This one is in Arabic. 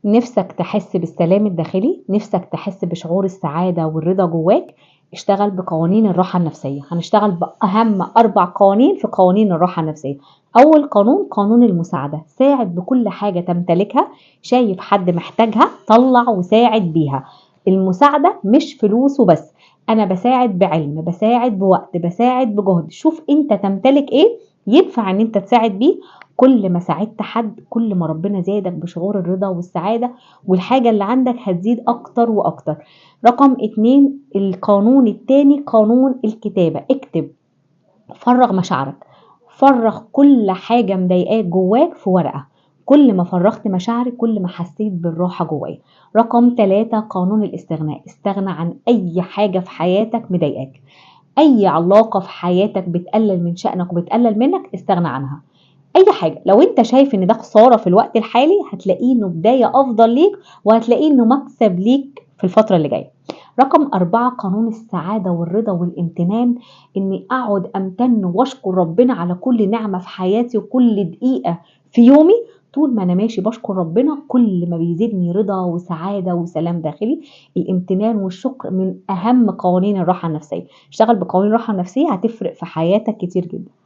نفسك تحس بالسلام الداخلي، نفسك تحس بشعور السعادة والرضا جواك، اشتغل بقوانين الراحة النفسية. هنشتغل بأهم 4 قوانين في قوانين الراحة النفسية. أول قانون، قانون المساعدة. ساعد بكل حاجة تمتلكها. شايف حد محتاجها، طلع وساعد بيها. المساعدة مش فلوس وبس، أنا بساعد بعلم، بساعد بوقت، بساعد بجهد. شوف أنت تمتلك إيه ينفع أن أنت تساعد بيه. كل ما ساعدت حد كل ما ربنا زادك بشعور الرضا والسعادة، والحاجة اللي عندك هتزيد أكتر وأكتر. رقم 2، القانون التاني، قانون الكتابة. اكتب، فرغ مشاعرك، فرغ كل حاجة مضايقاك جواك في ورقة. كل ما فرغت مشاعرك كل ما حسيت بالراحة جواك. رقم 3، قانون الاستغناء. استغنى عن أي حاجة في حياتك مضايقاك. أي علاقة في حياتك بتقلل من شأنك وبتقلل منك، استغنى عنها. اي حاجة لو انت شايف ان ده خسارة في الوقت الحالي، هتلاقيه انه بداية افضل ليك، وهتلاقيه انه مكسب ليك في الفترة اللي جاية. رقم 4، قانون السعادة والرضا والامتنان. اني اقعد امتن واشكر ربنا على كل نعمة في حياتي وكل دقيقة في يومي. طول ما انا ماشي بشكر ربنا كل ما بيزيدني رضا وسعادة وسلام داخلي. الامتنان والشكر من اهم قوانين الراحة النفسية. اشتغل بقوانين الراحة النفسية، هتفرق في حياتك كتير جدا.